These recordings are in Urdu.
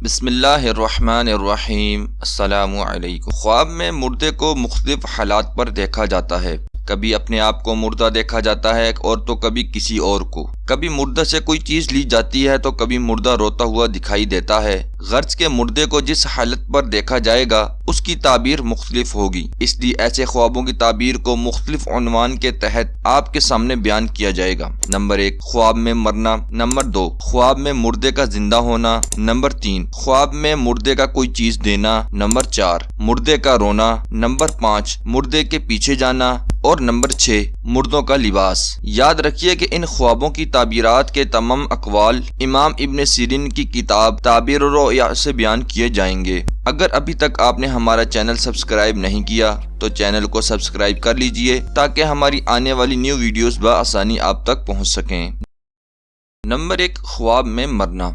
بسم اللہ الرحمن الرحیم۔ السلام علیکم۔ خواب میں مردے کو مختلف حالات پر دیکھا جاتا ہے۔ کبھی اپنے آپ کو مردہ دیکھا جاتا ہے اور تو کبھی کسی اور کو۔ کبھی مردہ سے کوئی چیز لی جاتی ہے تو کبھی مردہ روتا ہوا دکھائی دیتا ہے۔ غرض کے مردے کو جس حالت پر دیکھا جائے گا اس کی تعبیر مختلف ہوگی، اس لیے ایسے خوابوں کی تعبیر کو مختلف عنوان کے تحت آپ کے سامنے بیان کیا جائے گا۔ نمبر 1، خواب میں مرنا۔ نمبر 2، خواب میں مردے کا زندہ ہونا۔ نمبر 3، خواب میں مردے کا کوئی چیز دینا۔ نمبر 4، مردے کا رونا۔ نمبر 5، مردے کے پیچھے جانا۔ اور نمبر 6، مردوں کا لباس۔ یاد رکھیے کہ ان خوابوں کی تعبیرات کے تمام اقوال امام ابن سیرین کی کتاب تعبیر الرؤیا سے بیان کیے جائیں گے۔ اگر ابھی تک آپ نے ہمارا چینل سبسکرائب نہیں کیا تو چینل کو سبسکرائب کر لیجئے تاکہ ہماری آنے والی نیو ویڈیوز بآسانی آپ تک پہنچ سکیں۔ نمبر 1، خواب میں مرنا۔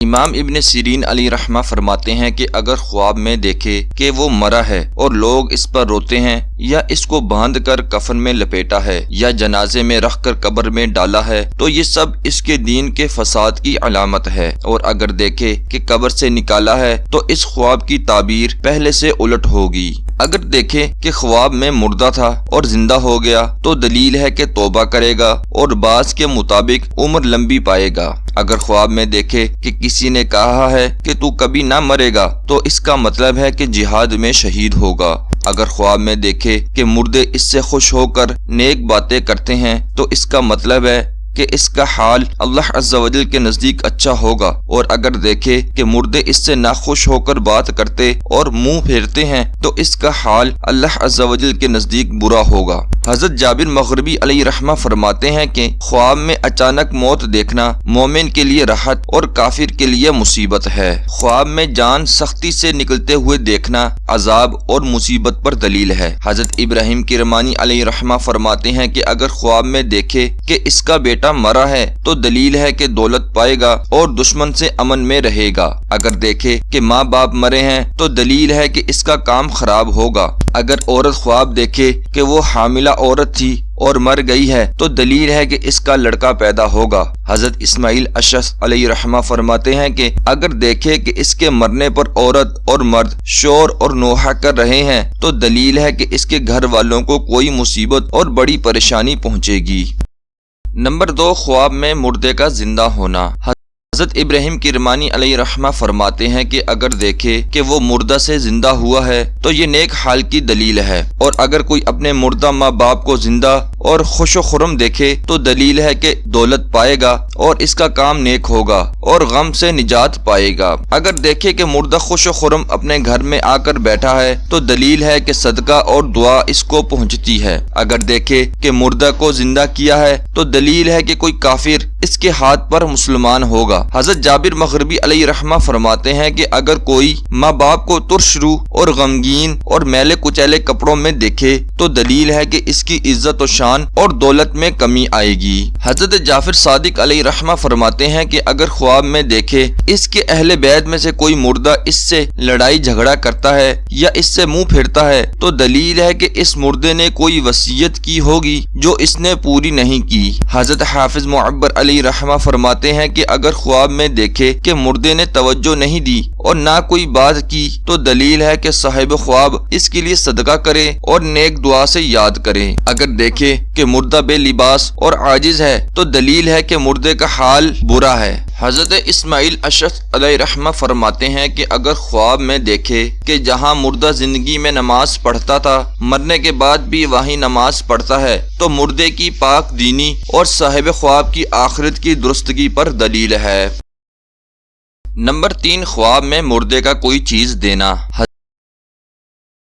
امام ابن سیرین علیہ رحمہ فرماتے ہیں کہ اگر خواب میں دیکھے کہ وہ مرا ہے اور لوگ اس پر روتے ہیں، یا اس کو باندھ کر کفن میں لپیٹا ہے، یا جنازے میں رکھ کر قبر میں ڈالا ہے، تو یہ سب اس کے دین کے فساد کی علامت ہے۔ اور اگر دیکھے کہ قبر سے نکالا ہے تو اس خواب کی تعبیر پہلے سے الٹ ہوگی۔ اگر دیکھے کہ خواب میں مردہ تھا اور زندہ ہو گیا تو دلیل ہے کہ توبہ کرے گا اور بعض کے مطابق عمر لمبی پائے گا۔ اگر خواب میں دیکھے کہ کسی نے کہا ہے کہ تو کبھی نہ مرے گا تو اس کا مطلب ہے کہ جہاد میں شہید ہوگا۔ اگر خواب میں دیکھے کہ مردے اس سے خوش ہو کر نیک باتیں کرتے ہیں تو اس کا مطلب ہے کہ اس کا حال اللہ عز و جل کے نزدیک اچھا ہوگا۔ اور اگر دیکھے کہ مردے اس سے ناخوش ہو کر بات کرتے اور منہ پھیرتے ہیں تو اس کا حال اللہ عز و جل کے نزدیک برا ہوگا۔ حضرت جابر مغربی علیہ رحمہ فرماتے ہیں کہ خواب میں اچانک موت دیکھنا مومن کے لیے راحت اور کافر کے لیے مصیبت ہے۔ خواب میں جان سختی سے نکلتے ہوئے دیکھنا عذاب اور مصیبت پر دلیل ہے۔ حضرت ابراہیم کرمانی علیہ رحمہ فرماتے ہیں کہ اگر خواب میں دیکھے کہ اس کا بیٹا مرا ہے تو دلیل ہے کہ دولت پائے گا اور دشمن سے امن میں رہے گا۔ اگر دیکھے کہ ماں باپ مرے ہیں تو دلیل ہے کہ اس کا کام خراب ہوگا۔ اگر عورت خواب دیکھے کہ وہ حاملہ عورت تھی اور مر گئی ہے تو دلیل ہے کہ اس کا لڑکا پیدا ہوگا۔ حضرت اسماعیل اشعث علیہ رحمہ فرماتے ہیں کہ اگر دیکھے کہ اس کے مرنے پر عورت اور مرد شور اور نوحہ کر رہے ہیں تو دلیل ہے کہ اس کے گھر والوں کو کوئی مصیبت اور بڑی پریشانی پہنچے گی۔ نمبر 2، خواب میں مردے کا زندہ ہونا۔ حضرت ابراہیم کرمانی علیہ رحمہ فرماتے ہیں کہ اگر دیکھے کہ وہ مردہ سے زندہ ہوا ہے تو یہ نیک حال کی دلیل ہے، اور اگر کوئی اپنے مردہ ماں باپ کو زندہ اور خوش و خرم دیکھے تو دلیل ہے کہ دولت پائے گا اور اس کا کام نیک ہوگا اور غم سے نجات پائے گا۔ اگر دیکھے کہ مردہ خوش و خرم اپنے گھر میں آ کر بیٹھا ہے تو دلیل ہے کہ صدقہ اور دعا اس کو پہنچتی ہے۔ اگر دیکھے کہ مردہ کو زندہ کیا ہے تو دلیل ہے کہ کوئی کافر اس کے ہاتھ پر مسلمان ہوگا۔ حضرت جابر مغربی علیہ رحمہ فرماتے ہیں کہ اگر کوئی ماں باپ کو ترش روح اور غمگین اور میلے کچیلے کپڑوں میں دیکھے تو دلیل ہے کہ اس کی عزت و شان اور دولت میں کمی آئے گی۔ حضرت جعفر صادق علیہ رحمہ فرماتے ہیں کہ اگر خواب میں دیکھے اس کے اہل بیت میں سے کوئی مردہ اس سے لڑائی جھگڑا کرتا ہے یا اس سے منہ پھیرتا ہے تو دلیل ہے کہ اس مردے نے کوئی وصیت کی ہوگی جو اس نے پوری نہیں کی۔ حضرت حافظ معبر علیہ رحمہ فرماتے ہیں کہ اگر خواب میں دیکھے کہ مردے نے توجہ نہیں دی اور نہ کوئی بات کی تو دلیل ہے کہ صاحب خواب اس کے لیے صدقہ کرے اور نیک دعا سے یاد کرے۔ اگر دیکھے کہ مردہ بے لباس اور عاجز ہے تو دلیل ہے کہ مردے کا حال برا ہے۔ حضرت اسماعیل اشعث علیہ رحمہ فرماتے ہیں کہ اگر خواب میں دیکھے کہ جہاں مردہ زندگی میں نماز پڑھتا تھا مرنے کے بعد بھی وہیں نماز پڑھتا ہے تو مردے کی پاک دینی اور صاحب خواب کی آخرت کی درستگی پر دلیل ہے۔ نمبر 3، خواب میں مردے کا کوئی چیز دینا۔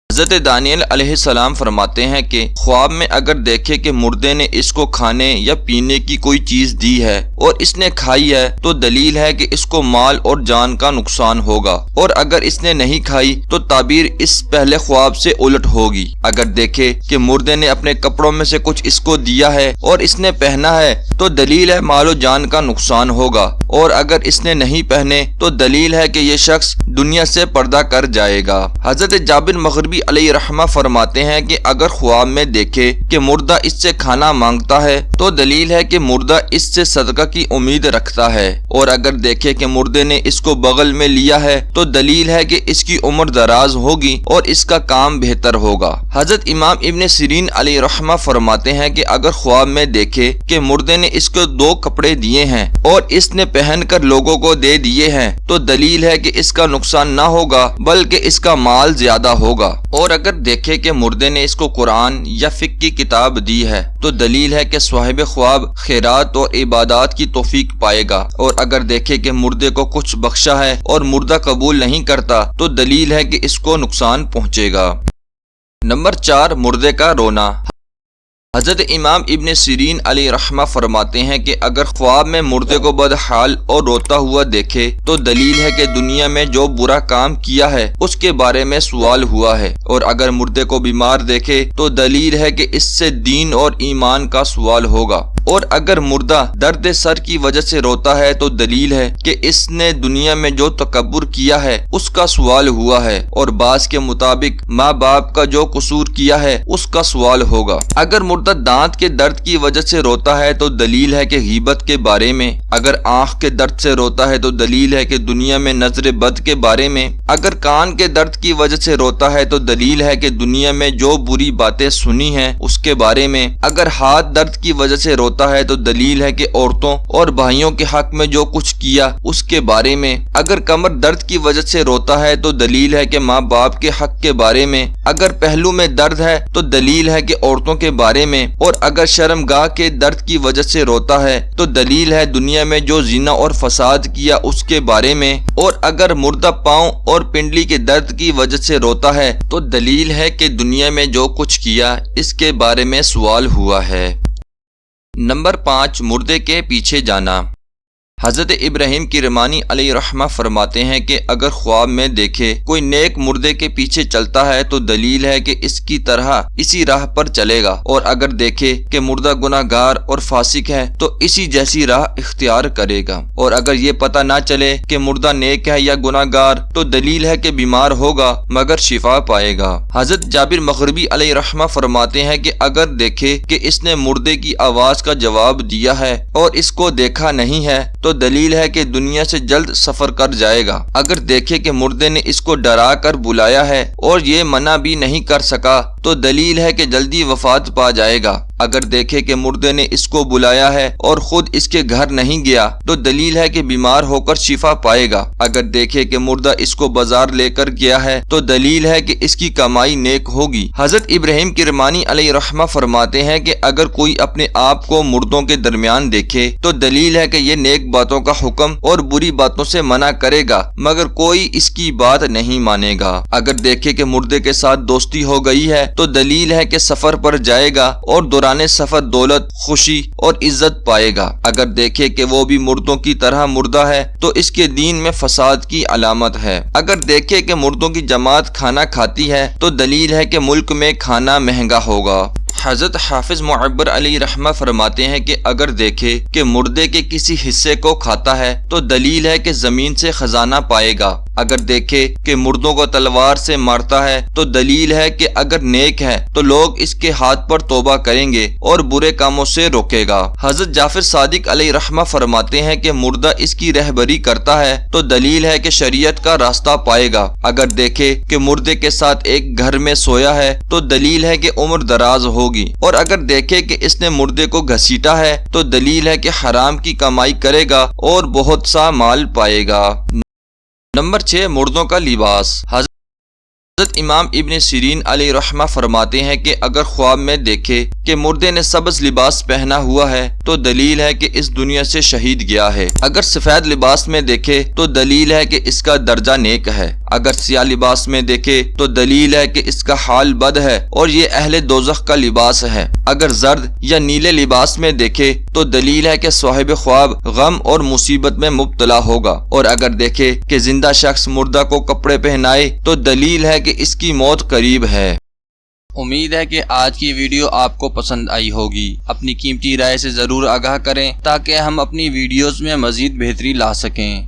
حضرت دانیل علیہ السلام فرماتے ہیں کہ خواب میں اگر دیکھے کہ مردے نے اس کو کھانے یا پینے کی کوئی چیز دی ہے اور اس نے کھائی ہے تو دلیل ہے کہ اس کو مال اور جان کا نقصان ہوگا، اور اگر اس نے نہیں کھائی تو تعبیر اس پہلے خواب سے الٹ ہوگی۔ اگر دیکھے کہ مردے نے اپنے کپڑوں میں سے کچھ اس کو دیا ہے اور اس نے پہنا ہے تو دلیل ہے مال و جان کا نقصان ہوگا، اور اگر اس نے نہیں پہنے تو دلیل ہے کہ یہ شخص دنیا سے پردہ کر جائے گا۔ حضرت جابر مغربی علیہ رحمہ فرماتے ہیں کہ اگر خواب میں دیکھے کہ مردہ اس سے کھانا مانگتا ہے تو دلیل ہے کہ مردہ اس سے صدقہ کی امید رکھتا ہے، اور اگر دیکھے کہ مردے نے اس کو بغل میں لیا ہے تو دلیل ہے کہ اس کی عمر دراز ہوگی اور اس کا کام بہتر ہوگا۔ حضرت امام ابن سیرین علیہ رحمہ فرماتے ہیں کہ اگر خواب میں دیکھے کہ مردے نے اس کو 2 کپڑے دیے ہیں اور اس نے پہن کر لوگوں کو دے دیے ہیں تو دلیل ہے کہ اس کا نقصان نہ ہوگا بلکہ اس کا مال زیادہ ہوگا، اور اگر دیکھے کہ مردے نے اس کو قرآن یا فقہ کی کتاب دی ہے تو دلیل ہے کہ صاحب خواب خیرات اور عبادات کی توفیق پائے گا، اور اگر دیکھے کہ مردے کو کچھ بخشا ہے اور مردہ قبول نہیں کرتا تو دلیل ہے کہ اس کو نقصان پہنچے گا۔ نمبر 4، مردے کا رونا۔ حضرت امام ابن سیرین علیہ رحمہ فرماتے ہیں کہ اگر خواب میں مردے کو بدحال اور روتا ہوا دیکھے تو دلیل ہے کہ دنیا میں جو برا کام کیا ہے اس کے بارے میں سوال ہوا ہے، اور اگر مردے کو بیمار دیکھے تو دلیل ہے کہ اس سے دین اور ایمان کا سوال ہوگا، اور اگر مردہ درد سر کی وجہ سے روتا ہے تو دلیل ہے کہ اس نے دنیا میں جو تکبر کیا ہے اس کا سوال ہوا ہے، اور بعض کے مطابق ماں باپ کا جو قصور کیا ہے اس کا سوال ہوگا۔ اگر مردہ دانت کے درد کی وجہ سے روتا ہے تو دلیل ہے کہ غیبت کے بارے میں، اگر آنکھ کے درد سے روتا ہے تو دلیل ہے کہ دنیا میں نظر بد کے بارے میں، اگر کان کے درد کی وجہ سے روتا ہے تو دلیل ہے کہ دنیا میں جو بری باتیں سنی ہیں اس کے بارے میں، اگر ہاتھ درد کی وجہ سے روتا ہے تو دلیل ہے کہ عورتوں اور بھائیوں کے حق میں جو کچھ کیا اس کے بارے میں، اگر کمر درد کی وجہ سے روتا ہے تو دلیل ہے کہ ماں باپ کے حق کے بارے میں، اگر پہلو میں درد ہے تو دلیل ہے کہ عورتوں کے بارے میں، اور اگر شرمگاہ کے درد کی وجہ سے روتا ہے تو دلیل ہے دنیا میں جو زنا اور فساد کیا اس کے بارے میں، اور اگر مردہ پاؤں اور پنڈلی کے درد کی وجہ سے روتا ہے تو دلیل ہے کہ دنیا میں جو کچھ کیا اس کے بارے میں سوال ہوا ہے۔ نمبر 5، مردے کے پیچھے جانا۔ حضرت ابراہیم کرمانی علیہ رحمہ فرماتے ہیں کہ اگر خواب میں دیکھے کوئی نیک مردے کے پیچھے چلتا ہے تو دلیل ہے کہ اس کی طرح اسی راہ پر چلے گا، اور اگر دیکھے کہ مردہ گناہ گار اور فاسق ہے تو اسی جیسی راہ اختیار کرے گا، اور اگر یہ پتہ نہ چلے کہ مردہ نیک ہے یا گناہ گار تو دلیل ہے کہ بیمار ہوگا مگر شفا پائے گا۔ حضرت جابر مغربی علیہ رحمہ فرماتے ہیں کہ اگر دیکھے کہ اس نے مردے کی آواز کا جواب دیا ہے اور اس کو دیکھا نہیں ہے تو دلیل ہے کہ دنیا سے جلد سفر کر جائے گا، اگر دیکھے کہ مردے نے اس کو ڈرا کر بلایا ہے اور یہ منع بھی نہیں کر سکا تو دلیل ہے کہ جلدی وفات پا جائے گا، اگر دیکھے کہ مردے نے اس کو بلایا ہے اور خود اس کے گھر نہیں گیا تو دلیل ہے کہ بیمار ہو کر شفا پائے گا، اگر دیکھے کہ مردہ اس کو بازار لے کر گیا ہے تو دلیل ہے کہ اس کی کمائی نیک ہوگی۔ حضرت ابراہیم کرمانی علیہ رحمہ فرماتے ہیں کہ اگر کوئی اپنے آپ کو مردوں کے درمیان دیکھے تو دلیل ہے کہ یہ نیک باتوں کا حکم اور بری باتوں سے منع کرے گا مگر کوئی اس کی بات نہیں مانے گا، اگر دیکھے کہ مردے کے ساتھ دوستی ہو گئی ہے تو دلیل ہے کہ سفر پر جائے گا اور دوران سفر دولت، خوشی اور عزت پائے گا، اگر دیکھے کہ وہ بھی مردوں کی طرح مردہ ہے تو اس کے دین میں فساد کی علامت ہے، اگر دیکھے کہ مردوں کی جماعت کھانا کھاتی ہے تو دلیل ہے کہ ملک میں کھانا مہنگا ہوگا۔ حضرت حافظ معبر علی رحمہ فرماتے ہیں کہ اگر دیکھے کہ مردے کے کسی حصے کو کھاتا ہے تو دلیل ہے کہ زمین سے خزانہ پائے گا، اگر دیکھے کہ مردوں کو تلوار سے مارتا ہے تو دلیل ہے کہ اگر نیک ہے تو لوگ اس کے ہاتھ پر توبہ کریں گے اور برے کاموں سے روکے گا۔ حضرت جعفر صادق علیہ رحمہ فرماتے ہیں کہ مردہ اس کی رہبری کرتا ہے تو دلیل ہے کہ شریعت کا راستہ پائے گا، اگر دیکھے کہ مردے کے ساتھ ایک گھر میں سویا ہے تو دلیل ہے کہ عمر دراز ہوگی، اور اگر دیکھے کہ اس نے مردے کو گھسیٹا ہے تو دلیل ہے کہ حرام کی کمائی کرے گا اور بہت سا مال پائے گا۔ نمبر 6، مردوں کا لباس۔ حضرت امام ابن سیرین علیہ رحمہ فرماتے ہیں کہ اگر خواب میں دیکھے کہ مردے نے سبز لباس پہنا ہوا ہے تو دلیل ہے کہ اس دنیا سے شہید گیا ہے، اگر سفید لباس میں دیکھے تو دلیل ہے کہ اس کا درجہ نیک ہے، اگر سیاہ لباس میں دیکھے تو دلیل ہے کہ اس کا حال بد ہے اور یہ اہل دوزخ کا لباس ہے، اگر زرد یا نیلے لباس میں دیکھے تو دلیل ہے کہ صاحب خواب غم اور مصیبت میں مبتلا ہوگا، اور اگر دیکھے کہ زندہ شخص مردہ کو کپڑے پہنائے تو دلیل ہے کہ اس کی موت قریب ہے۔ امید ہے کہ آج کی ویڈیو آپ کو پسند آئی ہوگی۔ اپنی قیمتی رائے سے ضرور آگاہ کریں تاکہ ہم اپنی ویڈیوز میں مزید بہتری لا سکیں۔